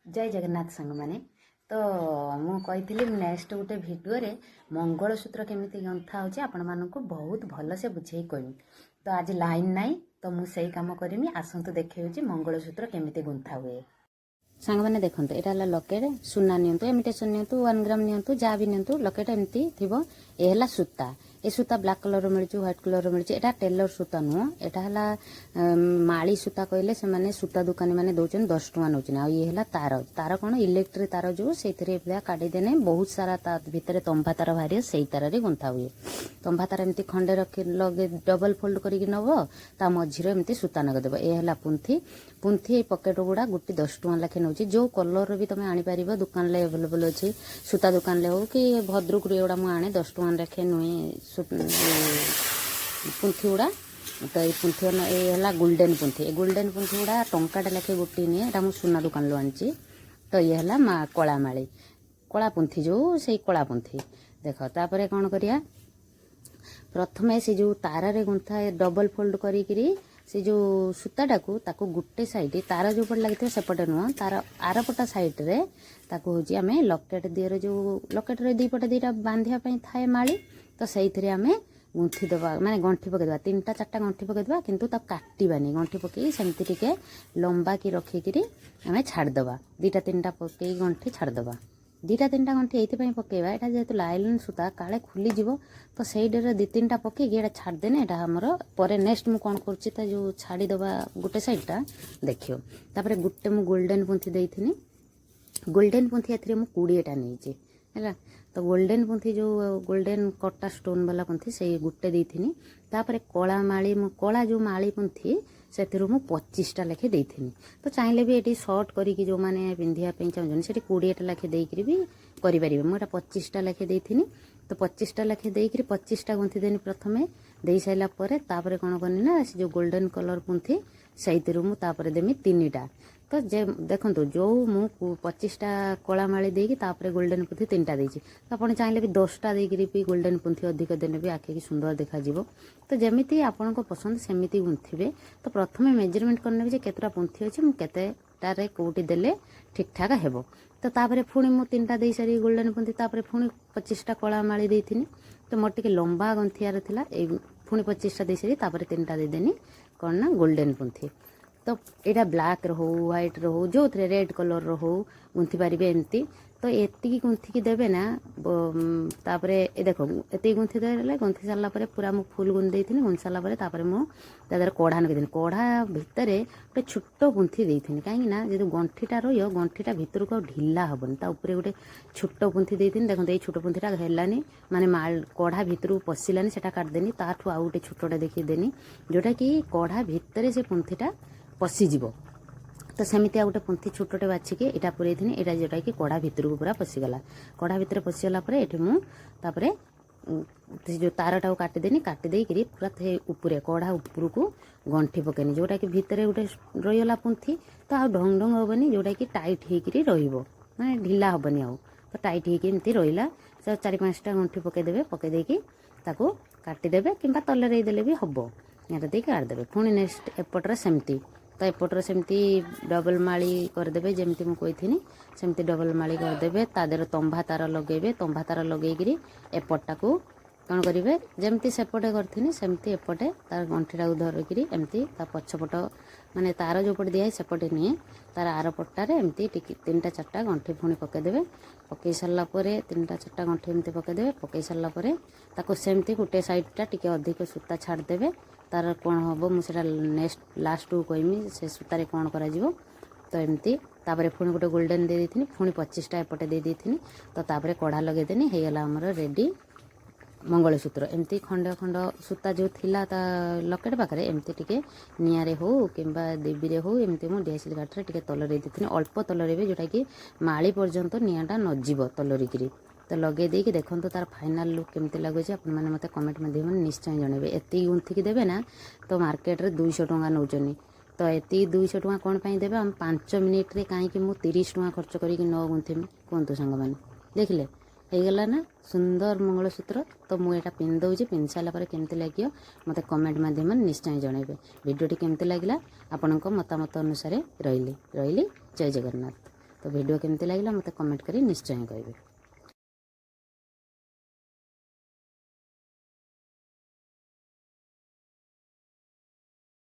जय जगन्नाथ सांग मैंने तो मुझे नेक्स्ट गोटे भिडियो मंगलसूत्र केमिति गंथा होची आपण मानक बहुत भल से बुझे कहमी। तो आज लाइन नाई तो मुझे काम करमी आसतु देखे मंगलसूत्र केमिति गुंथा हुए। सांग मैंने देखते यहाँ लकेट सुना नि इमिटेसन नि 1 ग्राम नि जहाँ भी नि लकेट एमती थी ये सूता ए सूता ब्लैक कलर मिलूँ व्हाइट कलर मिलूँ एटा टेलर सूता नुह एटा माली सूता कहले से माने सूता दुकानी मैंने दौरान 10 टଙ୍କା नौन आ ये तार तार कौन इलेक्ट्रिक तार जो से काढ़ीदेने बहुत सारा भितर तंभा तार बाहर से तार गुंथा हुए। तंभा तार एमती खंडे रखी लगे डबल फोल्ड करके नब ता मझीरे एमती सूता नगदेव ये पुंथी पुंथी पकेट गुड़ा गोटे 10 ଟଙ୍କା लेखे नौ जो कलर भी तुम आनीपर दुकान एभेलेबल अच्छी सूता दुकान हो कि भद्रक एगुड़ा मुझे आने 10 ଟଙ୍କା लेखे नुहे पुंथी गुड़ा। तो ये पुंथी ये गोल्डेन पुंथी गोल्डेन पुंथी गुड़ा टंकाटे लेखे गोटे निए एटा सुना दुकान आनी। तो ये है कला माली कला पुंथी जो से कला पुंथी देख तापर कौन करिया प्रथमे से जो तार गुंथा डबल फोल्ड करी से जो सूताटा को ताको गुटे साइड तार जो पटे लगी सेपटे नुह तार आरपटा साइड रे ताको होची आमे लकेट दियर जो लकेट रे दी पटे दीटा बांधिया पई थाए माली। तो सेइथिरे आमे गुंथी देवा माने गंठी पकेदेवा 3टा 4टा गंठी पकेदेवा किंतु ता काटिबानी गंठी पकई सेमती टिके लंबा की रखिकी आमे छाड़देवा 2टा 3टा पकई गंठी छाड़देवा 2टा 3टा गंठी ये पकेवा यहाँ जेहेतु लाइलन सूता काले खुलीज तो सहीडे 2-3टा पकईकी यहाँ छाड़देने यहाँ आमर पर नेक्स्ट मुझे कौन कर जो छाड़ीदवा गोटे साइडटा देखियो। तापर गोटे मुझे गोल्डेन पुंथी देथि गोल्डेन पुंथी ए 20टा नहीं है। तो गोल्डेन पुंथी जो गोल्डेन कटा स्टोन वाला पुंथी से गोटे देथि तापर कला माली कला जो माली पुंथी से 25टा लेखे देथि। तो चाहिए भी ये सर्ट करी जो मैंने पिंधापी चाहूँ से 20टा लेखे देकर भी करें मुझे 25टा लेखे देथि। तो 25टा लेखे देकर 25टा गुंथी देनी प्रथमे दे सारापर तापर कौन करनी ना से जो गोल्डेन कलर पुंथी से देमी 3टा। तो जे देखो जो मु 25टा कला माली देकी तापर गोल्डेन पुंथी 3टा देछि। तो आप चाहिए भी 10टा देकर भी गोल्डेन पुंथी अधिक देने भी आखि सुंदर देखा। तो जमीती आपण पसंद सेमिति गुंथिबे। तो प्रथमे मेजरमेंट करने भी केतरा पुंथी अच्छी मुझे कौटी देले ठीक ठाक हेबो। तो तापर पुणी मु 3टा दे सारी गोल्डेन पुंथी तापर पुणी 25टा कला माली देथिनी। तो मोर टिके लंबा गंथियार थिला पुणी 25टा दे सारी तापर 3टा देदेनी कौन ना गोल्डेन पुंथी। तो यहाँ ब्लैक रो व्हाइट रो जो थे रेड कलर रो गुंथी पारे एमती। तो एति गुंथिकी देवे ना तापर ए देखो एति गुंथी दे गुंथी सारा पूरा मु फुल गुंथी देथि गुंथी सारापर तापर मुझे कढ़ा नगेदी कढ़ा भितर गोटे छोट गुंथी देथि कहीं जो गंठीटा रही गंठीटा भितर को ढिला हेनी तापर गोटे छोट गुंथी देथि। देखो ये छोट गुंथीटा हेलानी माने माल कढ़ा भितर पशिलानी से काटिदेनी ताठू आउ गोटे छोटा देखीदेनी जोटा कि कढ़ा भितर से पुंथीटा पशिज। तो सेमती गोटे पुंथी छोटे बाछिकी यहाँ पुरई यहाँ जोटा कि कढ़ा भितर को पूरा पशिगला कढ़ा भितर पशिगला मुझे जो तारटा काटिदेनी काटिदेकरी पूरा उपरे कढ़ा उपरू को गंठी पकेनी जोटा कि भितर गोटे रहीगला पुंथी। तो आ ढंग ढंग हेनी जोटा कि टाइट होकर माने ढिला हेनी आउ तो टाइट होमती रहा 4-5टा गंठी पकईदे पकईदेकी काटिदेवे कि तले देले भी हम यहाँ देके काटिदेवे। पुणी नेक्स्ट एपट्रे सेमती तो एपट्रे सेमती डबल माली करदे जमती मुझे कही सेमती डबल माली करदे तादेर तंभा तार लगे तंभा तार लगे एपटा को कौन करेंगे जमती सेपटे करी सेमती एपटे तार गंठीटा धरिकी एमती पछपट माने तार जो पटे दिए सेपटे निए तार आर पट्टारे एमती 3टा 4टा गंठी पुणी पकईदे पकई सारापर 3टा 4टा गंठी एमती पकईदे पकई सारापर सेमती गोटे साइडटा टिके अधिक सूता छाड़देवे तार कौन हम मुझे नेक्स्ट लास्ट को कहमी से सूतार कौन करा तो एमती तापर पुणी गोटे गोल्डेन दे देथि पुणी 25टा एपटे दे देथि। तो तापर कढ़ा लगेदेनी होगला आमर रेडी मंगलसूत्र एमती खंड खंड सूता जो थिला ता लकेट पाखे एमती टिके निआरे हो किंबा देवी हो एमती मु डीएसएल काठरे टिके तलरे देथि अल्प तलरे भी जोटा कि माली पर्यंत निआटा नजीब तलरिकी। तो लगे देकी देखो तार फाइनाल लुक केमती लगुच आप मत कमेंट माध्यम निश्चय जनइबे। एति गुंथिकी देवे ना तो मार्केट रे 200 टଙ୍କା नौचनी। तो एति 200 टଙ୍କା कौन पाई देवे हम 5 मिनिट रे कहीं मु 30 टଙ୍କା खर्च करी न गुंथिमी कहतु सांग मैंने देखिले ହେଇଗଲା ନା ସୁନ୍ଦର ମଙ୍ଗଳସୂତ୍ର। ତ ମୁଁ ଏଇଟା ପିନ୍ଧି ପିନ୍ଧି ସାରିଲା ପରେ କେମିତି ଲାଗିବ ମୋତେ କମେଣ୍ଟ ମାଧ୍ୟମରେ ନିଶ୍ଚୟ ଜଣାଇବେ। ଭିଡ଼ିଓଟି କେମିତି ଲାଗିଲା ଆପଣଙ୍କ ମତାମତ ଅନୁସାରେ ରହିଲି ଜୟ ଜଗନ୍ନାଥ। तो वीडियो केमती लगे मत कमेंट कर निश्चय कहबे।